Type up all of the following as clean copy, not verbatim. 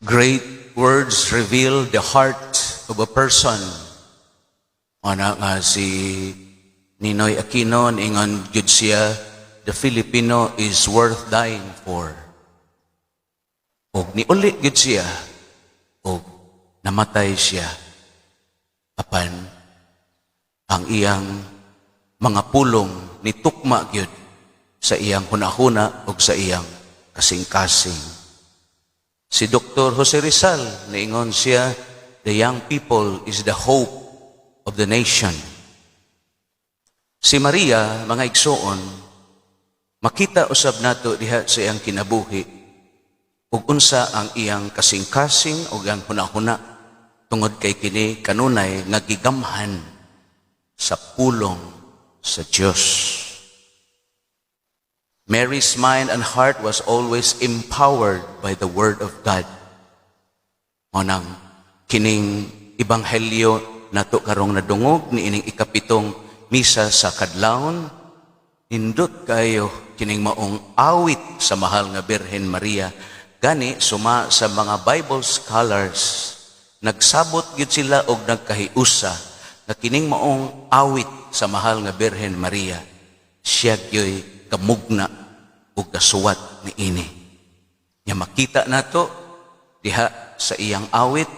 Great words reveal the heart of a person. Ana nga si Ninoy Aquino, ingon gyud siya, the Filipino is worth dying for. Og niuli gyud siya, og namatay siya. Apan, ang iyang mga pulong ni tukma gyud sa iyang hunahuna og sa iyang kasing-kasing. Si Dr. Jose Rizal, niingon siya, the young people is the hope of the nation. Si Maria, mga igsoon, makita usab nato diha sa iyang kinabuhi ug unsa ang iyang kasing-kasing ug ang hunahuna tungod kay kini kanunay nga gigamhan sa pulong sa Dios. Mary's mind and heart was always empowered by the Word of God. Manang kining ebanghelyo nato karong nadungog ni ining ikapitong misa sa kadlawon, nindot kayo kining maong awit sa mahal nga Birhen Maria. Gani suma sa mga Bible scholars, nagsabot gyud sila og nagkahiusa nga kining maong awit sa mahal nga Birhen Maria, siya gyoy kamugna ug kasuwat ni ini. Nya makita nato diha sa iyang awit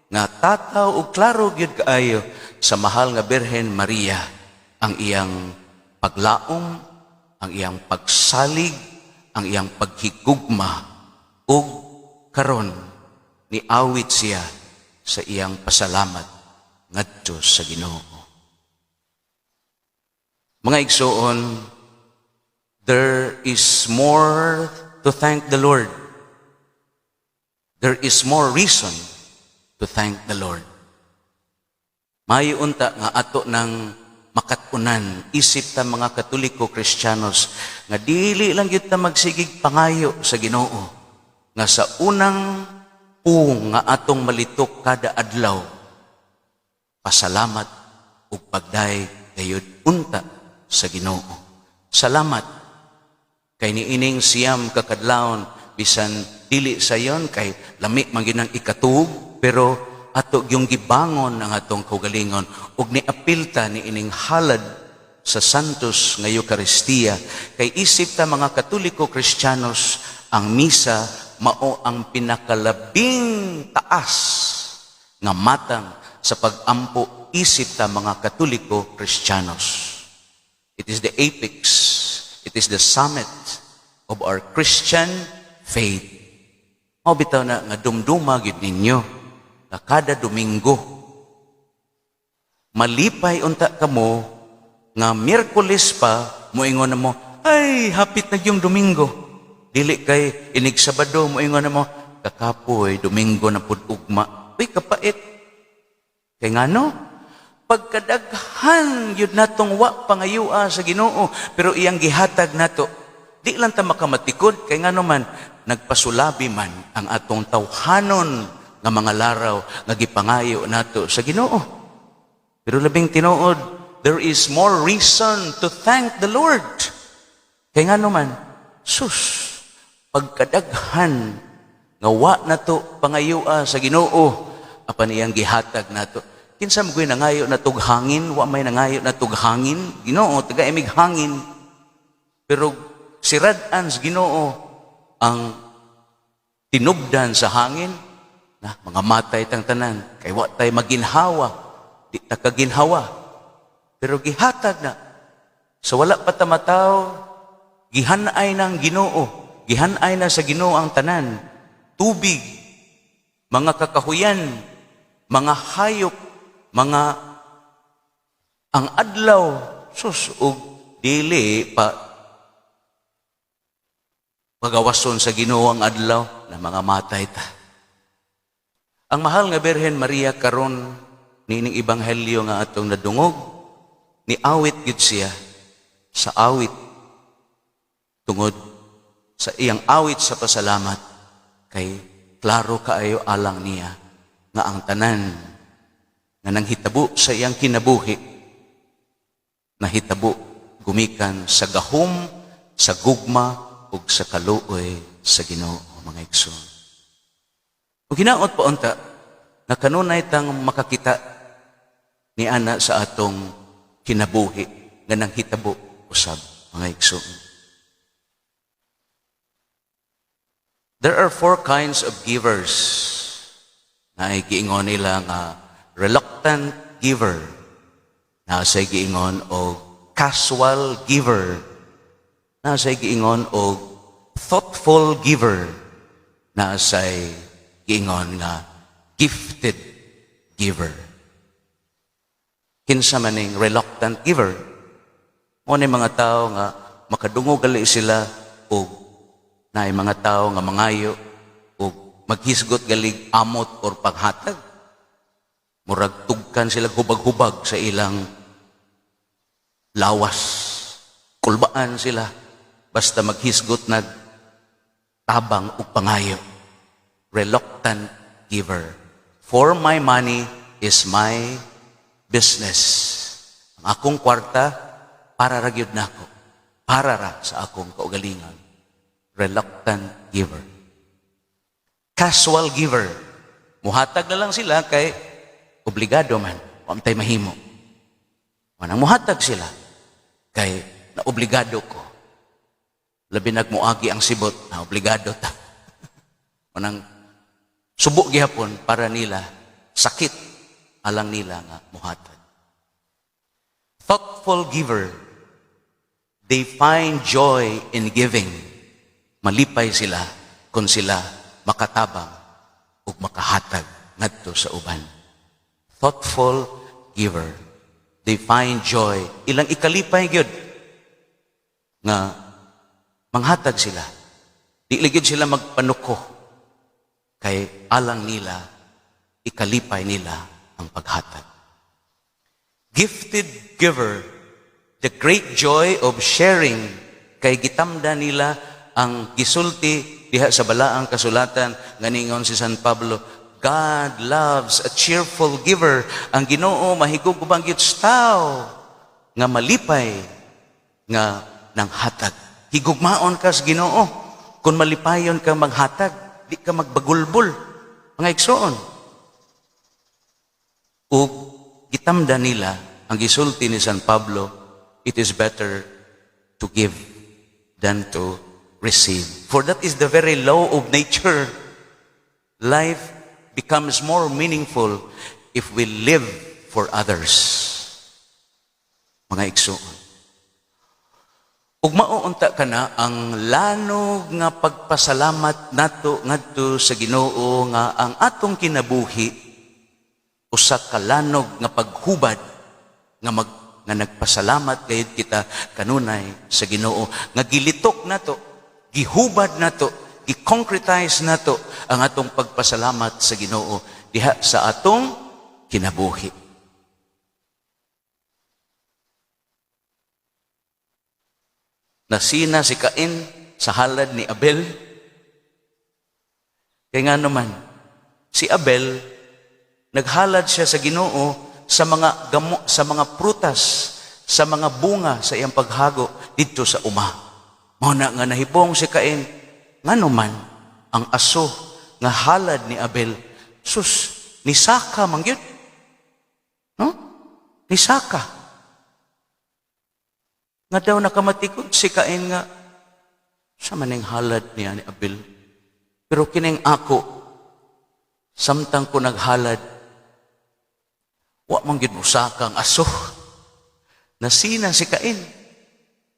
nga tataw ug klaro gyud kaayo sa mahal nga Birhen Maria ang iyang paglaom, ang iyang pagsalig, ang iyang paghigugma ug karon ni awit siya sa iyang pasalamat ngadto sa Ginoo. Mga igsoon, there is more to thank the Lord. There is more reason to thank the Lord. Mayunta nga ato ng makatunan, isip ta mga Katoliko Kristiyanos, nga dili lang yun ta magsigig pangayo sa Ginoo, nga sa unang pung nga atong malitok kada adlaw, pasalamat ug pagday gayud unta sa Ginoo. Salamat kay niining siyam kakadlawon, bisan dili sayon kay lami man ginang ikatug, pero ato yung gibangon ang atong kaugalingon ug niapilta niining halad sa Santos nga Eucharistia. Kay isip ta mga Katoliko Kristiyanos, ang misa mao ang pinakalabing taas nga matang sa pagampo isip ta mga Katoliko Kristiyanos. It is the apex, it is the summit of our Christian faith. O bitaw na nga dumduma gid ninyo na kada Domingo malipay unta kamo nga Miyerkules pa moingon na mo, ay hapit na yung Domingo. Dili kay inig Sabado moingon na mo, kakapoy Domingo na pud ugma. Uy kapait. Kay ngano? Pagkadaghan yun natong wa pangayua sa Ginoo, pero iyang gihatag nato, di lang ta makamatikod, kay nga naman, nagpasulabi man ang atong tawhanon nga mga laraw nga gipangayo nato sa Ginoo. Pero labing tinuod, there is more reason to thank the Lord. Kay nga naman, sus, pagkadaghan nga wa nato pangayua sa Ginoo, apan iyang gihatag nato. Kinsa mo nangayo na tughangin, wa may nangayo na tughangin, Ginoo taga-imig hangin. Pero sirad-an sa Ginoo ang tinubdan sa hangin, na mga matay tang tanan, kay wa tay maginhawa, di ta kaginhawa. Pero gihatag na, sa wala pa tamataw, gihanay ng Ginoo, gihanay na sa Ginoo ang tanan, tubig, mga kakahuyan, mga hayop, mga ang adlaw, sus, ug dili pa pagawason sa Ginoo ang adlaw na mga matay ta. Ang mahal nga Birhen Maria karon nining ebanghelyo nga atong nadungog, ni awit gid siya sa awit tungod sa iyang awit sa pasalamat, kay klaro kaayo alang niya nga ang tanan nga nanghitabo sa iyang kinabuhi, nahitabo gumikan sa gahom, sa gugma, ug sa kaluoy sa Ginoo, mga igsoon. Ug hinaot pa unta nga kanunay tang makakita ni ana sa atong kinabuhi nga nanghitabo usab mga igsoon. There are 4 kinds of givers. Na giingon nila nga reluctant giver, na sa giingon o casual giver, na sa giingon o thoughtful giver, na sa giingon nga gifted giver. Kinsa maning reluctant giver? Mo ni mga tao nga makadungog gali sila o naay mga tao nga mangayo o maghisgot galig amot or paghatag. Murag tugkan sila hubag-hubag sa ilang lawas. Kulbaan sila basta maghisgot nag tabang o pangayo. Reluctant giver. For my money is my business. Ang akong kwarta para ra gyud nako. Para ra sa akong kaugalingon. Reluctant giver. Casual giver. Muhatag na lang sila kay obligado man. Wamtay mahimo. Manang muhatag sila kay na obligado ko. Labi nagmuagi ang sibot na obligado ta. Manang subok gihapon para nila sakit alang nila nga muhatag. Thoughtful giver. They find joy in giving. Malipay sila kung sila makatabang ug makahatag ngadto sa uban. Thoughtful giver. They find joy. Ilang ikalipay gyud nga manghatag sila. Di ligid sila magpanuko kay alang nila ikalipay nila ang paghatag. Gifted giver. The great joy of sharing kay gitamda nila ang gisulti diha sa balaang kasulatan nga ningon si San Pablo, God loves a cheerful giver. Ang Ginoo mahigugubang gyud tao nga malipay nga nanghatag. Higugmaon ka sa Ginoo kung malipayon ka maghatag, di ka magbagulbol. Mga igsoon. Ug gitamda nila ang gisulti ni San Pablo, it is better to give than to receive. For that is the very law of nature. Life becomes more meaningful if we live for others. Mga igsoon. Ug mauunta ka na ang lanog nga pagpasalamat nato ngadto sa Ginoo nga ang atong kinabuhi usa ka lanog nga paghubad nga nagpasalamat gayud kita kanunay sa Ginoo nga gilitok nato, gihubad nato, i-concretize nato ang atong pagpasalamat sa Ginoo diha sa atong kinabuhi. Nasina si Cain sa halad ni Abel. Kaya nga naman, si Abel, naghalad siya sa Ginoo sa mga gamo, sa mga prutas, sa mga bunga sa iyang paghago dito sa uma. Mao na nga nahibong si Cain, ngano man ang aso nga halad ni Abel, sus, nisaka man gyud. No? Nisaka. Nga daw nakamatikod si Cain nga, sa maning halad niya ni Abel. Pero kining ako, samtang ko naghalad, wa man gyud usaka ang aso. Nasina si Cain.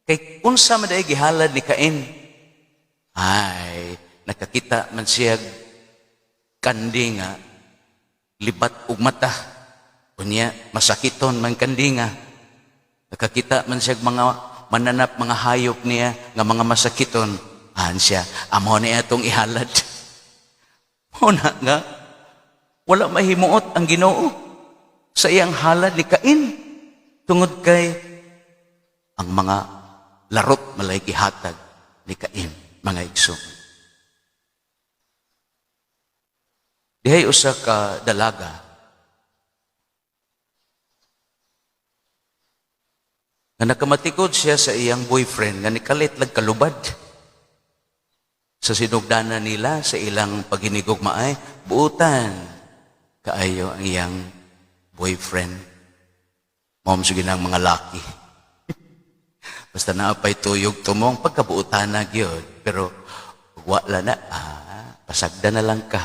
Kay unsa man day gihalad ni Cain? Ay, nakakita man siya kandi nga libat ug mata. Unya masakiton man kandi nga. Nakakita man siya mga mananap, mga hayop niya nga mga masakiton. Siya, amo niya itong ihalad. Muna nga, wala mahimuot ang Ginoo sa iyang halad ni Cain. Tungod kay ang mga larot malay gihatag ni Cain, mga igsoon. Dihay usa ka dalaga nga nakamatikod siya sa iyang boyfriend nga nikalit lag kalubad sa sinugdanan nila sa ilang paghinigugmaay buutan kaayo ang iyang boyfriend. Mom sige ng mga laki. Basta naapay tuyog tumong pagkabuutan na gyud, pero wala na, pasagda na lang ka.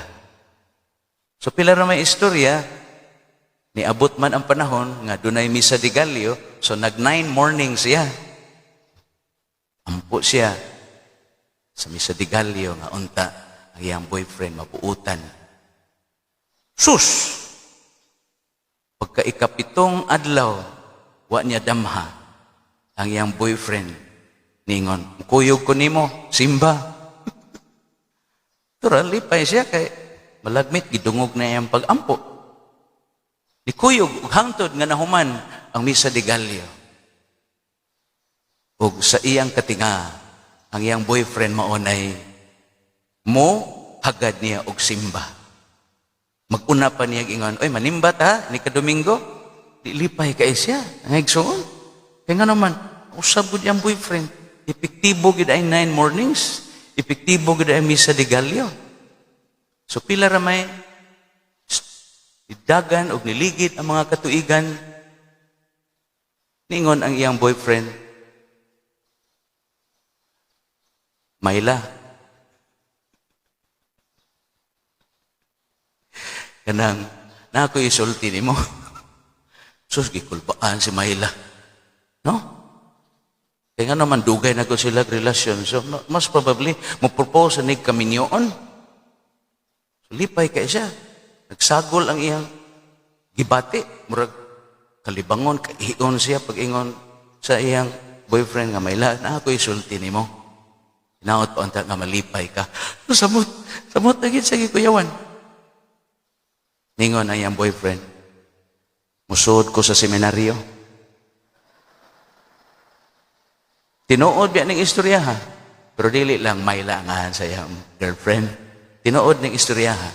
So pila ra may istorya, niabot man ang panahon nga dunay misa de Gallio, so nag 9 mornings siya. Ampo siya sa misa de Gallio nga unta ang iyang boyfriend mabuutan. Sus! Pagka ikapitong adlaw, wa niya damha ang iyang boyfriend. Ningon, kuyog ko nimo, simba. Tural, lipay siya kay malagmit, gidungog na iyang pag-ampo. Nikuyog, hangtod nga nahuman ang misa de Gallio. Ug sa iyang katinga, ang iyang boyfriend maunay, mo hagad niya og simba. Mag-una pa niya ingon, oy manimbat ha, ni kadomingo, dilipay kay siya, ang igsoon. Kaya nga naman, usab gud iyang boyfriend, epektibo gid ay 9 mornings, epektibo gid ay misa de Gallio. So pila ra may idagan og niligid ang mga katuigan, ningon ang iyang boyfriend, Mayla, kanang na ako isulti nimo. Sus, gikulpaan si Mayla. No? Kaya nga naman, dugay na ko sila relasyon. So, most probably, mo-propose na kami niyoon. So, lipay kaya siya. Nagsagol ang iyang gibati. Murag, kalibangon, kaiyon siya pag-ingon sa iyang boyfriend nga Mayla, na ako isulti nimo. Hinaot pa unta nga malipay ka. So, samot na gid sa gikuyawan. Ningon ang iyang boyfriend, musod ko sa seminaryo. Tinuod biya ng istorya ha, pero dili lang may langahan sa iyang girlfriend. Tinuod ng istorya ha.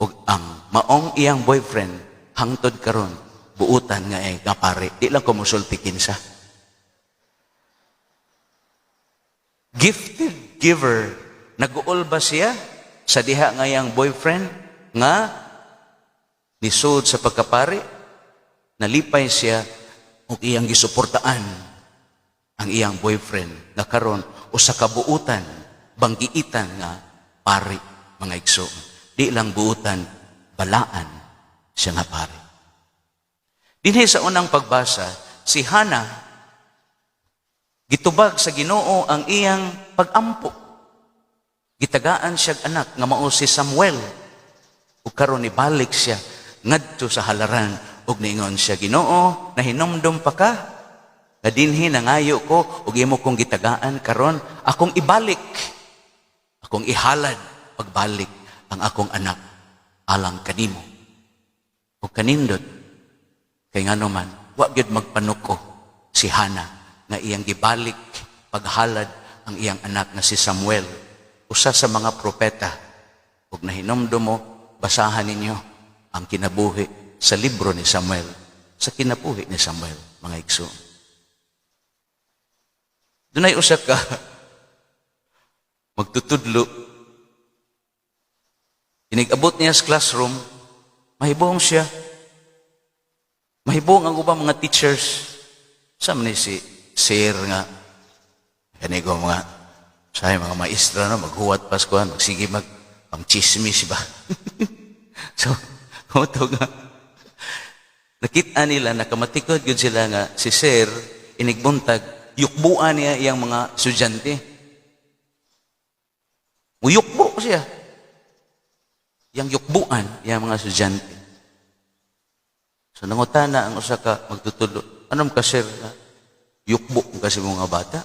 Ug ang maong iyang boyfriend, hangtod karon buutan nga nga pare, di lang ko musulti kinsa. Gifted giver, nag-uol ba siya sa diha nga iyang boyfriend nga nisod sa pagkapari, nalipay siya o iyang gisuportaan ang iyang boyfriend na karon o sa kabuutan, banggiitan nga pari, mga igsoon. Di lang buutan, balaan siya nga pari. Dinhi sa unang pagbasa, si Hana, gitubag sa Ginoo ang iyang pag-ampo. Gitagaan siyang anak nga mao si Samuel. O karon ibalik siya ngadto sa halaran ug niingon siya, Ginoo, nahinumdum pa ka nga dinhi nangayo ko ug imo kong gitagaan karon akong ibalik, akong ihalad pagbalik ang akong anak alang kanimo. Ug kanindot kay ngano man wa gyud magpanuko si Hana nga iyang gibalik paghalad ang iyang anak nga si Samuel, usa sa mga propeta. Ug nahinumdum mo, basahan ninyo ang kinabuhi sa libro ni Samuel, sa kinabuhi ni Samuel, mga igsoon. Dunay usa ka magtutudlo. Inigabot niya sa classroom, mahibong siya. Mahibong ang ubang mga teachers. Sa man si Sir nga, kanigo mga, sa mga maestra no, maghuwat paskuhan, magsige pang chismis ba? So, ito nga, nakita nila, nakamatikod yun sila nga, si Sir, inigbuntag, yukbuan niya iyang mga estudyante. Uyukbo siya. Yang yukbuan iyang mga estudyante. So, nangutana ang usa ka magtutulo. Anong ka, Sir? Yukbo kasi mga bata.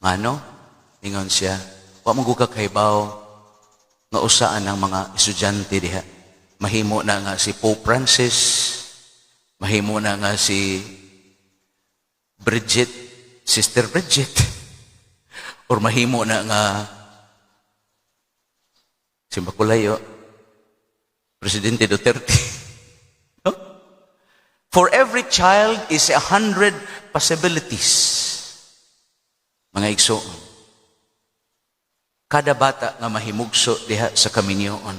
Ano? Ingon siya, wa magugag kaybaw nga usaan ng mga estudyante diha. Mahimo na nga si Pope Francis, mahimo na nga si Bridget, Sister Bridget, or mahimo na nga si Makulayo, Presidente Duterte. No? For every child is 100 possibilities. Mga igsoon. kada bata nga mahimugso diha sa kaminyoon.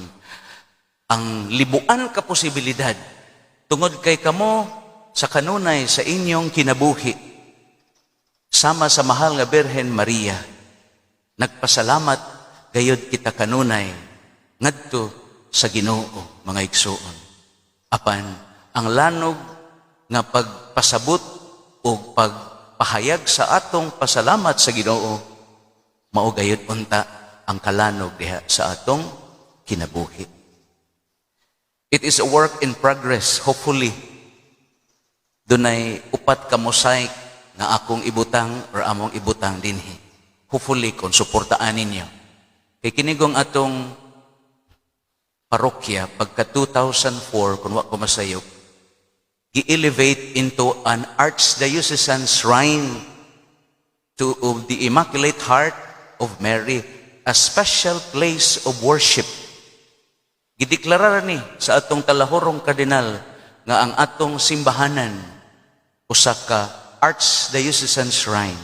Ang libuan ka posibilidad tungod kay kamo sa kanunay sa inyong kinabuhi sama sa mahal nga Birhen Maria. Nagpasalamat gayud kita kanunay ngadto sa Ginoo, mga igsoon. Apan ang lanog nga pagpasabot o pagpahayag sa atong pasalamat sa Ginoo mao gayud unta ang kalanog diha sa atong kinabuhi. It is a work in progress. Hopefully dunay upat ka mosaic nga akong ibutang or among ibutang dinhi. Hopefully kung suportaan ninyo. Kay kinigong atong parokya pagka 2004 kung wa ko masayop, i-elevate into an archdiocesan shrine to the Immaculate Heart of Mary, a special place of worship. Gideklara ni sa atong talahorong kardinal nga ang atong simbahanan usa ka archdiocesan shrine.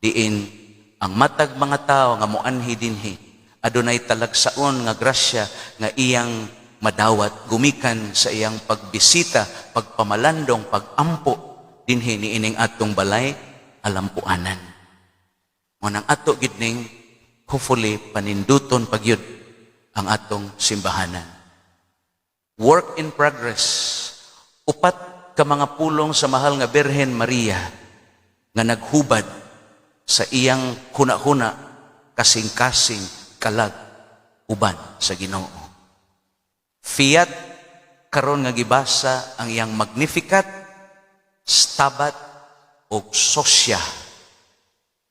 Diin ang matag mga tao nga moanhi dinhi adunay talagsaon nga grasya nga iyang madawat gumikan sa iyang pagbisita, pagpamalandong, pagampo dinhi niining atong balay alampuanan. Nang ato gid ning hopefully paninduton pagyud ang atong simbahanan. Work in progress. Upat ka mga pulong sa mahal nga Birhen Maria nga naghubad sa iyang huna-huna kasing-kasing kalag uban sa Ginoo. Fiat karon nga gibasa ang iyang Magnificat, Stabat o Sosya.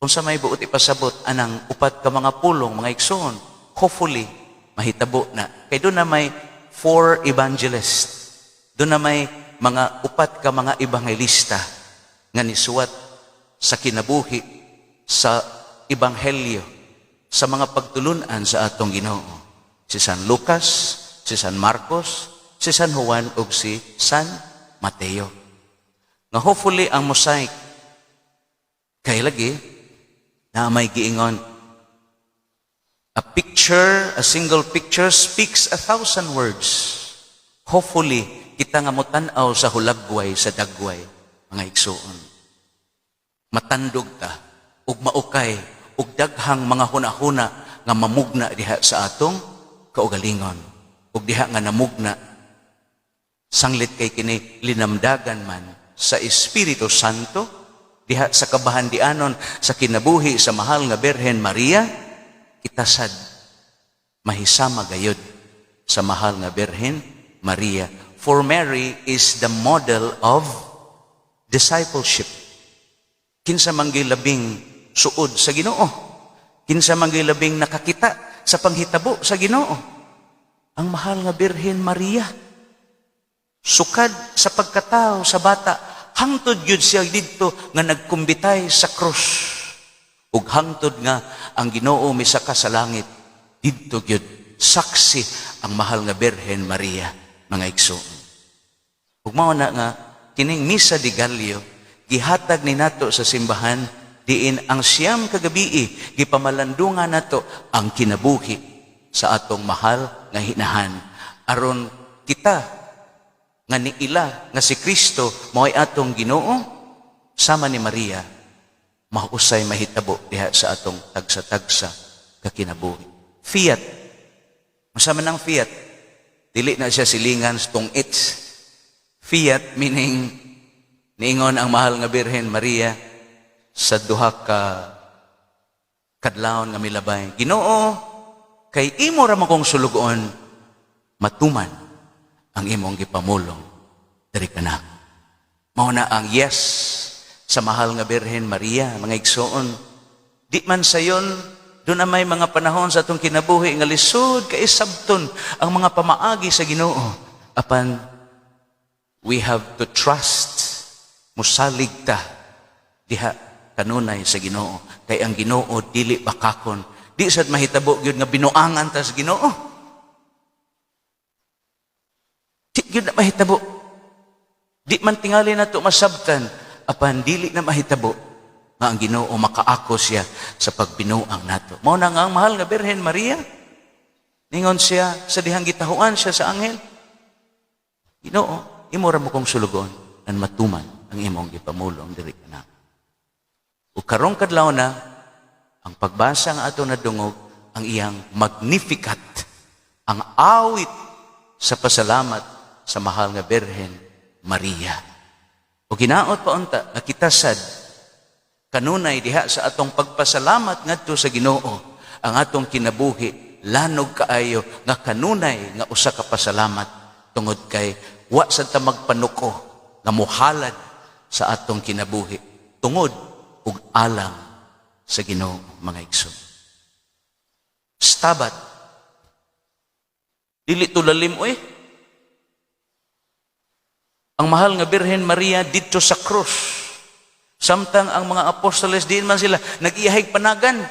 Kung sa may buot ipasabot anang upat ka mga pulong, mga igsoon, hopefully mahitabo na. Kay doon na may 4 evangelists. Doon na may mga upat ka mga ebangelista nga nisuwat sa kinabuhi sa ebanghelyo sa mga pagtulunan sa atong Ginoo. Si San Lucas, si San Marcos, si San Juan ug si San Mateo. Nga hopefully ang mosaic kay lagi na may giingon, a single picture speaks 1,000 words. Hopefully kita nga motan-aw sa hulagway, sa dagway, mga igsoon. Matandog ta ug maukay ug daghang mga hunahuna nga mamugna diha sa atong kaugalingon ug diha nga namugna sanglit kay kini linamdagan man sa Espiritu Santo diha sa kabahandianon sa kinabuhi sa mahal nga Birhen Maria, kita sad mahisama gayud sa mahal nga Birhen Maria. For Mary is the model of discipleship. Kinsa manggay labing suod sa Ginoo. Kinsa manggay labing nakakita sa panghitabo sa Ginoo. Ang mahal nga Birhen Maria. Sukad sa pagkatao sa bata, hangtod yun siya dito nga nagkumbitay sa krus. Ug hangtod nga ang Ginoo misaka sa langit, dito yun saksi ang mahal nga Birhen Maria, mga igsoon. Ug mao na nga kining Misa de Gallio gihatag ni nato sa simbahan diin ang siyam kagabii gipamalandungan nato ang kinabuhi sa atong mahal nga hinahan aron kita nga niila nga si Kristo mao'y atong Ginoo sama ni Maria mahusay mahitabo diha sa atong tagsa-tagsa ka kinabuhi. Fiat. Masama ng fiat. Dili na siya silingan sa tong it's. Fiat meaning niingon ang mahal nga Birhen Maria sa duha ka kadlawon nga milabay. Ginoo, kay imo ra man kong sulugon, matuman ang imong gipamulong diri kana. Mao na ang yes sa mahal nga Birhen Maria, mga igsoon. Di man sayon, doon na may mga panahon sa atong kinabuhi nga lisod kay sabton ang mga pamaagi sa Ginoo. Apan we have to trust, musalig ta diha kanunay sa Ginoo. Kay ang Ginoo dili bakakon. Di sad mahitabo gyud nga binuangan ta sa Ginoo. Di gyud na mahitabo. Di man tingali nato masabtan, apan dili na mahitabo nga ang Ginoo makaako siya sa pagbinuang nato. Mao na nga ang mahal nga Birhen Maria. Ningon siya sa dihang gitahuan siya sa anghel, Ginoo, imo ra mo kong sulugon nan matuman ang imong gipamulong diri kana. Ug karong kadlaw na ang pagbasa nga ato nadungog ang iyang Magnificat, ang awit sa pasalamat sa mahal nga Birhen Maria. O ginaot pa unta nga kita sad kanunay diha sa atong pagpasalamat ngadto sa Ginoo ang atong kinabuhi lanog kaayo nga kanunay nga usa ka pasalamat tungod kay wa sad ta magpanuko nga mohalad sa atong kinabuhi tungod ug alang sa Ginoo mga igsoon. Stabat dili tulalim oy. Ang mahal nga Birhen Maria dito sa krus. Samtang ang mga apostoles diin man sila nag-iyahig panagan.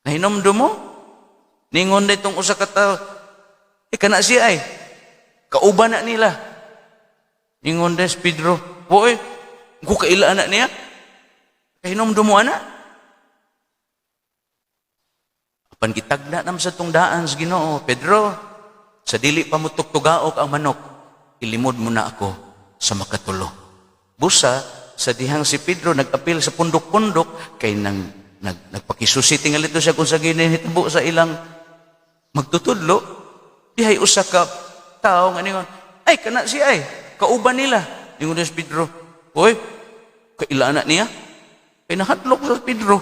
Nahinomdo mo? Ningon na itong usa ka tawo. Kana siya ay. Kauban na nila. Ningon na si Pedro. Boy, kung kaila anak niya. Kahinomdo mo anak. Apan gitagna nam sa tungdaan sa Ginoo. Pedro, sa dili pa mo tugtugaok ang manok, ilimod mo na ako sa makatulo. Busa, sa dihang si Pedro nag-apil sa pundok-pundok kay nagpakisusi tingali to siya kung sa ginihitabo sa ilang magtutudlo. Dihay usa ka tao nga ningon, ay kana siya ay kauban nila. Ningon si Pedro, oy, kaila anak niya? Kay nahatlok sa Pedro.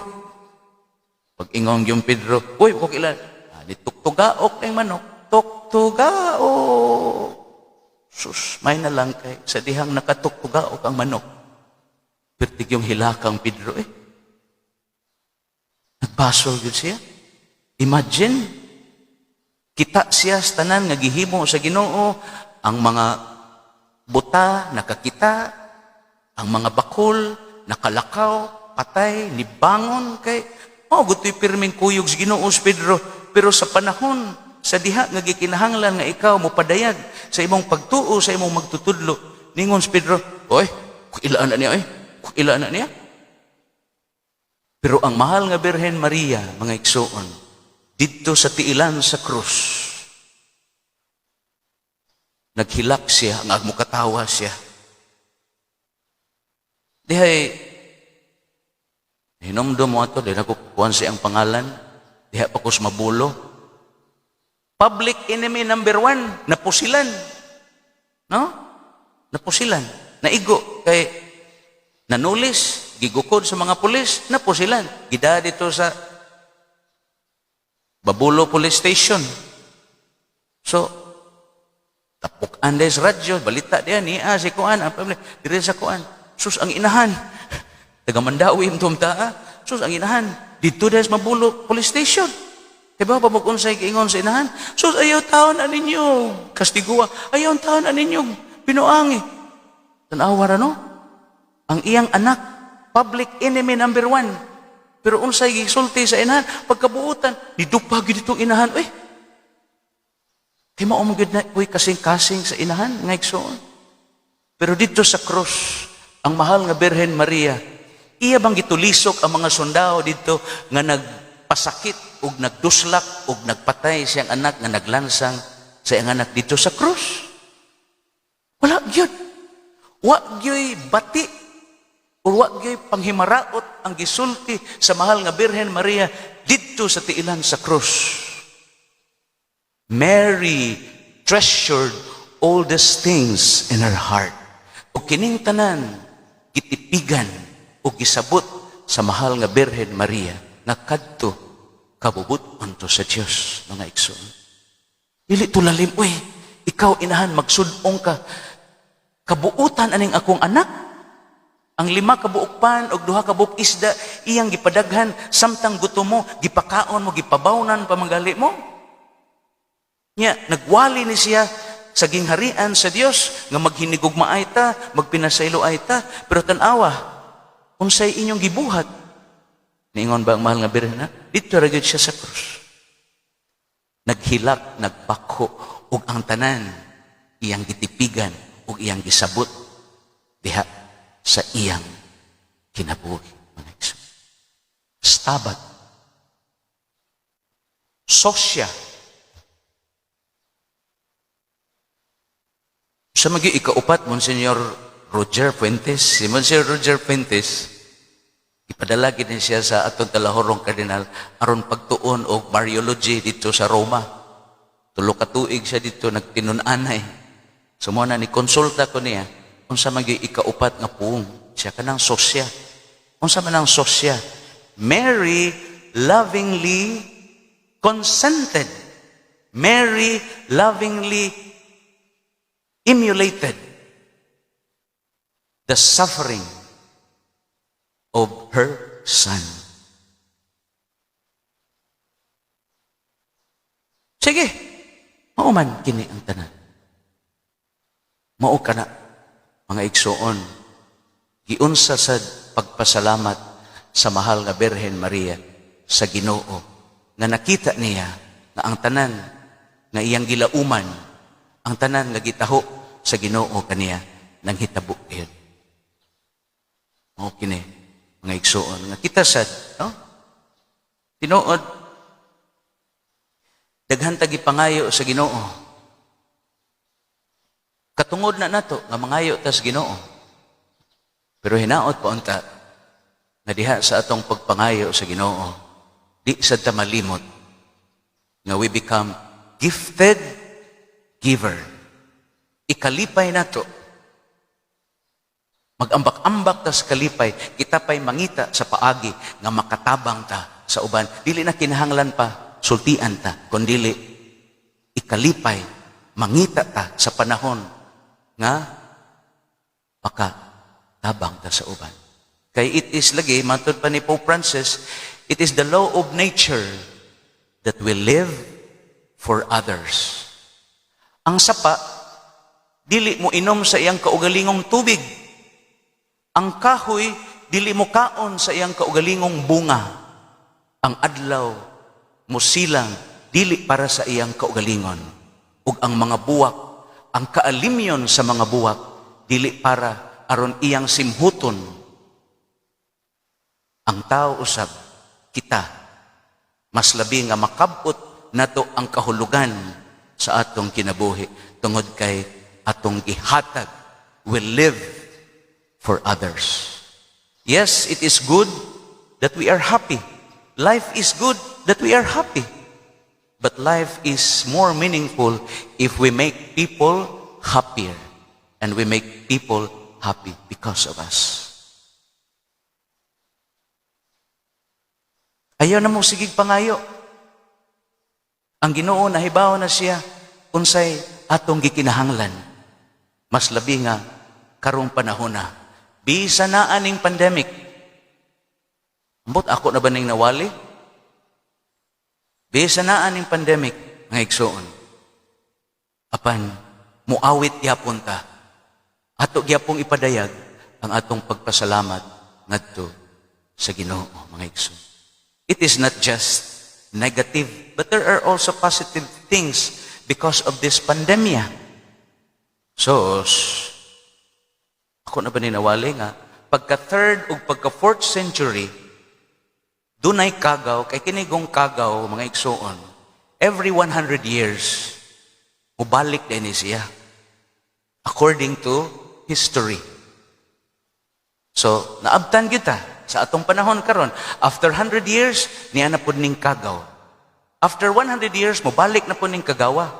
Pag ingong yung Pedro, oy, ko kaila, nitugtugaok ng manok, tugtugaok. Sus, may na lang kay sa dihang nakatugtugaok ang manok. Pertig yung hilakang Pedro eh. Nagbasol yun siya. Imagine, kita siya sa tanan nga gihimo sa Ginoo, ang mga buta nakakita, ang mga bakol nakalakaw, patay, nibangon kay gutoy pirming kuyog sa Ginoo si Pedro. Pero sa panahon sa diha nga gikinahanglan nga ikaw mo padayag sa imong pagtuo sa imong magtutudlo, ningon si Pedro, oy, ilaan na niya ilan na niya. Pero ang mahal nga Birhen Maria, mga igsoon, dito sa tiilan sa krus, naghilak siya, nagmukatawa siya. Dihay, hinomdo mo ato, dihay nakukuhan siya ang pangalan, dihay pa kus mabulo. Public enemy number 1, napusilan. No? Napusilan. Naigo. Kay nanulis, gigukod sa mga pulis, napusilan. Gida dito sa Babulo Police Station. So, tapukan des radyo, balita diyan, si Kuan, dire sa Kuan. Sus, ang inahan. Taga Mandawi, tumtaa. Sus, ang inahan. Dito des Babulo Police Station. Diba, pamukunsay kaingon sa inahan. Sus, ayaw taon na ninyo. Kastigua, ayaw taon na ninyo. Pinuangi. Tanawa no? Ang iyang anak, public enemy number 1. Pero unsay gisulti sa inahan, pagkabuutan, nidupag dito inahan, kay maumagod na, kasing-kasing sa inahan, nga igsoon. Pero dito sa krus, ang mahal nga Birhen Maria, iya bang gitulisok ang mga sundao dito nga nagpasakit ug nagduslak ug nagpatay siyang anak nga naglansang sa iyang anak dito sa krus? Wala gyud. Wa gyud bati o wa gyud panghimaraot ang gisulti sa mahal nga Birhen Maria dito sa tiilan sa krus. Mary treasured all these things in her heart. O kining tanan gitipigan o gisabot sa mahal nga Birhen Maria nga kadto kabubuton to sa Dios, mga igsoon. Dili tulalim, ikaw inahan magsud-ong ka kabuutan aning akong anak. Ang 5 ka buok pan og 2 ka buok isda iyang gipadaghan samtang gutom mo, gipakaon mo, gipabawnan pamangali mo. Nya nagwali ni siya sa gingharian sa Dios nga maghinigugmaay ta, magpinasayloay ta, pero tan-awa unsay inyong gibuhat. Ningon ba ang mahal nga Birhen na? Dito ra gyud siya sa krus. Naghilak, nagpako ug ang tanan iyang gitipigan ug iyang gisabot diha sa iyang kinabuhi. Stabat. Sosya. Sa magi ikaupat, Monsignor Roger Fuentes. Si Monsignor Roger Fuentes, ipadala gid ni siya sa atong talahorong kardinal aron pagtuon og Mariology dito sa Roma. Tulo ka tuig siya dito nagtinun-anay. So mo na ni konsulta ko niya unsa magi ikaupat nga puong siya kanang sosya. Unsa man ang sosya? Mary lovingly consented. Mary lovingly emulated the suffering of her son. Sige, mao man kini ang tanan. Mao kana mga igsoon, giunsa sa pagpasalamat sa mahal nga Birhen Maria sa Ginoo nga nakita niya nga ang tanan nga iyang gilauman, ang tanan nga gitaho sa Ginoo kaniya nang hitabo yun. Mao kini mga igsoon nga kita sad, no? Tinuod daghan ta gipangayo sa Ginoo. Katungod na nato nga mangayo ta sa Ginoo. Pero hinaot pa unta nga diha sa atong pagpangayo sa Ginoo, di sad ta malimot nga we become gifted giver. Ikalipay nato. Mag-ambak-ambak ta sa kalipay, kita pa'y mangita sa paagi nga makatabang ta sa uban. Dili na kinahanglan pa sultian ta, kundili ikalipay, mangita ta sa panahon nga makatabang ta sa uban. Kay it is lagi, matod pa ni Pope Francis, it is the law of nature that we live for others. Ang sapa, dili mo inom sa iyang kaugalingong tubig. Ang kahoy, dili mo kaon sa iyang kaugalingong bunga. Ang adlaw, musilang, dili para sa iyang kaugalingon. Ug ang mga buwak, ang kaalimyon sa mga buwak, dili para aron iyang simhuton. Ang tao usab, kita, mas labi nga makabot nato ang kahulugan sa atong kinabuhi tungod kay atong gihatag, will live for others. Yes, it is good that we are happy. Life is good that we are happy. But life is more meaningful if we make people happier and we make people happy because of us. Ayaw na mo sigig pangayo. Ang Ginoo nahibaw na siya unsay atong gikinahanglan. Mas labi nga karong panahon na. Bisa na aning pandemic. Ambot ako na ba ning nawali? Bisa na aning pandemic, mga igsoon. Apan, muawit yapon ta. Ato gyapong ipadayag ang atong pagpasalamat ngadto sa Ginoo, mga igsoon. It is not just negative, but there are also positive things because of this pandemia. So, ako na ba ninawali nga, pagka 3rd o pagka 4th century, dunay kagaw, kay kinigong kagaw, mga igsoon, every 100 years, mubalik din siya. According to history. So, naabtan kita sa atong panahon karon. After 100 years, niya na po ning kagaw. After 100 years, mubalik na po ning kagawa.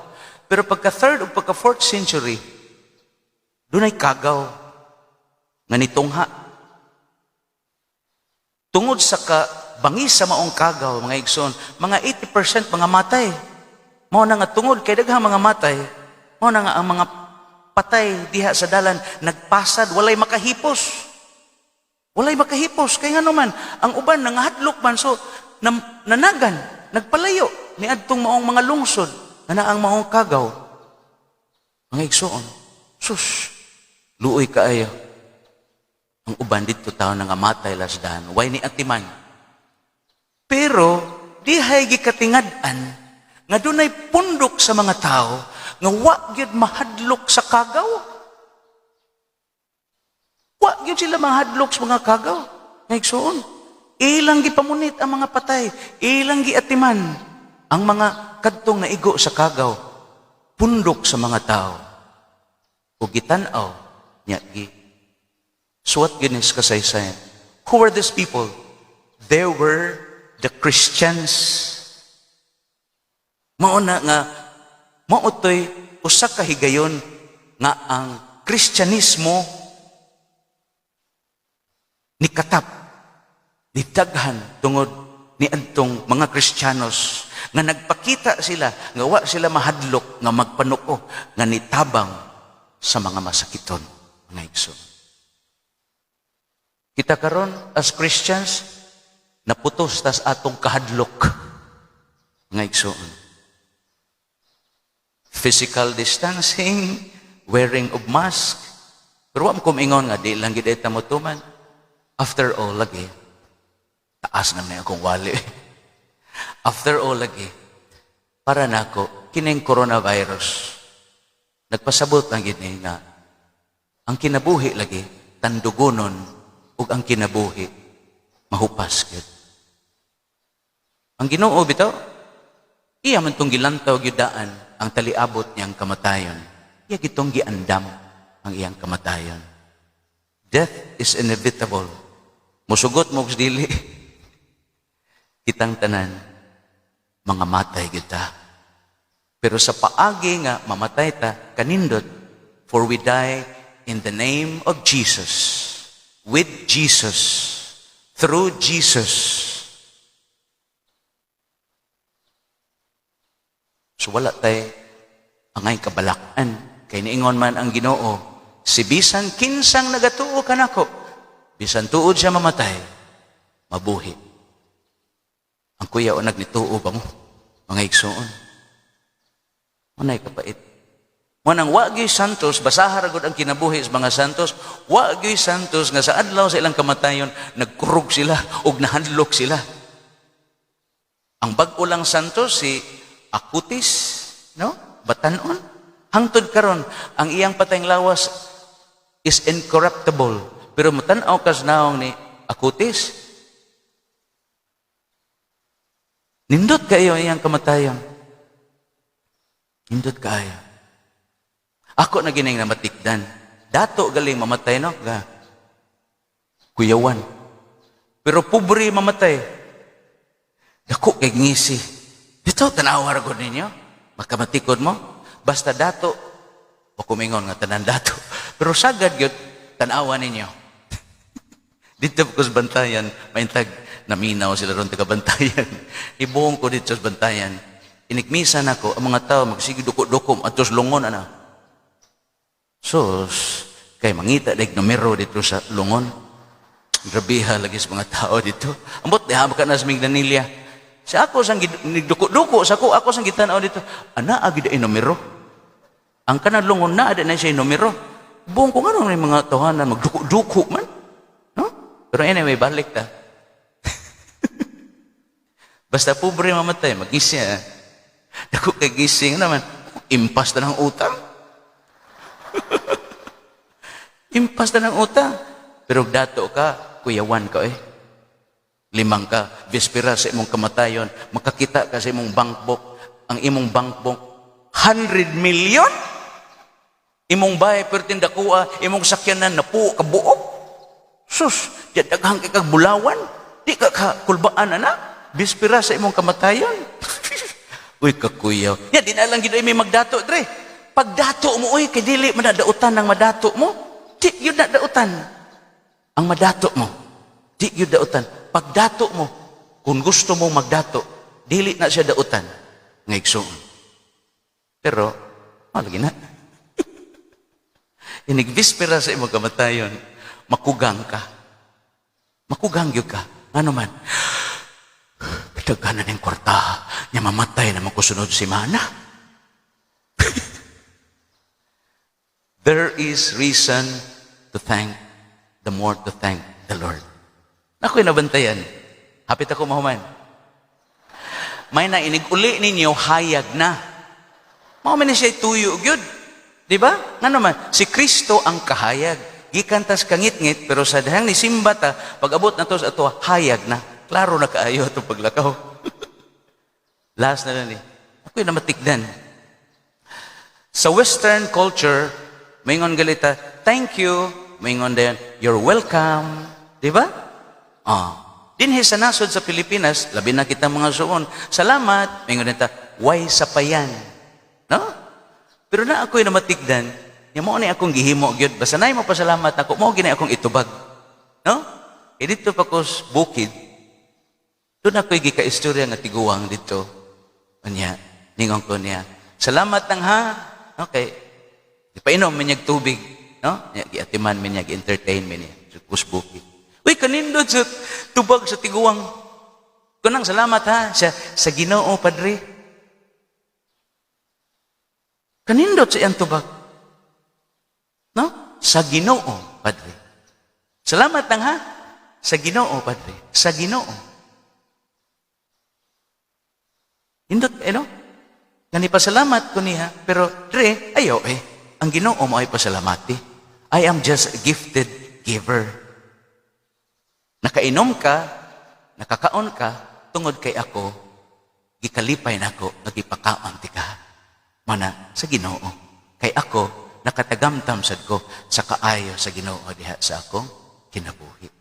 Pero pagka 3rd o pagka 4th century, dunay kagaw nga nitungha. Tungod sa bangis sa maong kagaw, mga igsoon, mga 80% mga matay. Mao na nga tungod kay daghang mga matay, mao na nga ang mga patay diha sa dalan nagpasad, walay makahipos. Walay makahipos kay ngano man ang uban nangahadlok man so nanagan, nagpalayo ni adtong maong mga lungsod na ang maong kagaw. Mga igsoon, sus, luoy kaayo. Ang uban dito tao nga matay lasdan, way ni atiman. Pero dihay gikatingad-an nga dunay pundok sa mga tao nga wa gyud mahadlok sa kagaw. Wa gyud sila mahadlok sa mga kagaw. Nga igsoon. Ilang gipamunit ang mga patay, ilang giatiman ang mga kadtong naigo sa kagaw, pundok sa mga tao. O gitan-aw nya gi suwat ginis kasaysayan. Who were these people? They were the Christians. Mauna nga mautoy usa ka higayon nga ang Kristyanismo nikatap ditaghan tungod ni adtong mga Kristiyanos nga nagpakita sila nga wa sila mahadlok nga magpanuko nga nitabang sa mga masakiton mga igsoon. Kita karon as Christians naputos tas atong kahadlok mga igsoon. Physical distancing, wearing of mask, pero wa mo kumingon nga di lang gid ta motuman. After all lagi taas na akong wali. After all lagi, para nako kining coronavirus, nagpasabot lang gini nga ang kinabuhi lagi tandugonon ug ang kinabuhi mahupas gid. Ang Ginoo bitaw, iya man tong gilantaw gyudaan ang taliabot niyang kamatayon. Iya gitong giandam ang iyang kamatayon. Death is inevitable. Musugot mo og dili. Kitang tanan, mga matay kita. Pero sa paagi nga mamatay ta, kanindot, for we die in the name of Jesus, with Jesus, through Jesus. So wala tayo angay kabalakan, kay niingon man ang Ginoo, si bisan kinsang nagatuo kanako, bisan tuod siya mamatay, mabuhi. Ang kuya o nagnituo ba mo? Mga igsoon. Manay kapait. Manang wagi santos, basaha ragod ang kinabuhi sa mga santos, wagi santos nga sa adlaw sa ilang kamatayon, nagkurog sila o nahandlok sila. Ang bag-o lang santos, si Akutis, no? Batanon. Hangtod karon, ang iyang patayng lawas is incorruptible. Pero matanaw kas naong ni Akutis, nindot kayo iyang kamatayon. Nindot kayo. Ako na gining namatikdan. Dato galing mamatay, no? Kuyawan. Pero pobre mamatay. Dako kay ngisi. Dito, tanawa ragod ninyo. Makamatikod mo. Basta dato. O kumingon nga tanan dato. Pero sagad yun, tanawa ninyo. Dito ko sa bantayan, maintag, naminaw sila ron taga-bantayan. Ibuong ko dito sa bantayan. Inikmisan ako, ang mga tao, magsige duko-dukom, at tos lungon, ana. Sus, kay mangita, like numero dito sa lungon. Grabiha lagi sa mga tao dito. Ambot, dihabak ka na sa Migdanilya. Sa ako, sang duko-duko, sa ako sang gitanaw dito. Ana, agad ay numero. Ang kanang lungon na, ada na siya numero. Buong ko nga nung mga tawanan, magduko-duko man. No? Pero anyway, balik ta. Basta pobre mamatay, mag-isya. Dako kay gising naman, impas na ng utang. Impas na ng utang. Pero dato ka, kuyawan ka 5 ka, bispira sa imong kamatayon, makakita ka sa imong bankbook, ang imong bankbook, 100 million? Imong bahay, pero tindakuha, imong sakyanan na po, kabuok. Sus, daghang kay kag bulawan, di ka kulbaan na, bispira sa imong kamatayon. Uy, kakuyaw. Ya, di na lang gid may magdato, dre. Pagdato mo, uy, kay dili madadautan ng madato mo. Di yun nadautan. Ang madato mo, di yun dautan. Pagdato mo, kung gusto mo magdato, dili na siya dautan. Ngaigsoon. Pero, malagi na. Inigbispera sa imong kamatayon, makugang ka. Makugang yun ka. Ano man? Daghanan ng kwarta, niya mamatay na magkusunod si Mana. There is reason to thank, the more to thank the Lord. Ako'y nabantayan. Hapit ako mahuman. May na iniguli ninyo, hayag na. Mahuman na siya tuyo, yun. Diba? Nga naman, si Kristo ang kahayag. gikantas kangit-ngit, pero sa dahang ni simba ta, pag-abot na to sa ato, hayag na. Klaro na kaayo itong paglakaw. Last na lang ni. Ako'y namatikdan. Sa Western culture, maingon galita, thank you. Maingon din, you're welcome. Di ba? Dinhi sa nasod sa Pilipinas, labi na kita mga suon, salamat. Maingon din ta, way sapayan. No? Pero na ako'y namatigdan, yung mo ni akong gihimo, gyud basta na mo pasalamat ako, mo gina akong itubag. No? E dito pa ko sa bukid, doon ako'y gika-istorya nga tiguang dito. Kanya, ningon ko niya, salamat nang ha. Okay. Ipainom minyag tubig. No? Giatiman minyag, entertain minyag. Sa bukid. Uy, kanindot sa tubag sa tiguang. Kunang salamat ha, sa Ginoo, Padre. Kanindot sa iyang tubag. No? Sa Ginoo, Padre. Salamat lang ha, sa Ginoo, Padre. Sa Ginoo. Hindot, no? Ngani pasalamat ko niya, pero Dre, ayo ang Ginoo mo ay pasalamati. I am just a gifted giver. Nakainom ka, nakakaon ka, tungod kay ako, gikalipay na ako, nagipakaon ti ka. Mana, sa Ginoo. Kay ako, nakatagamtam sad ko sa kaayo sa Ginoo diha sa akong kinabuhi.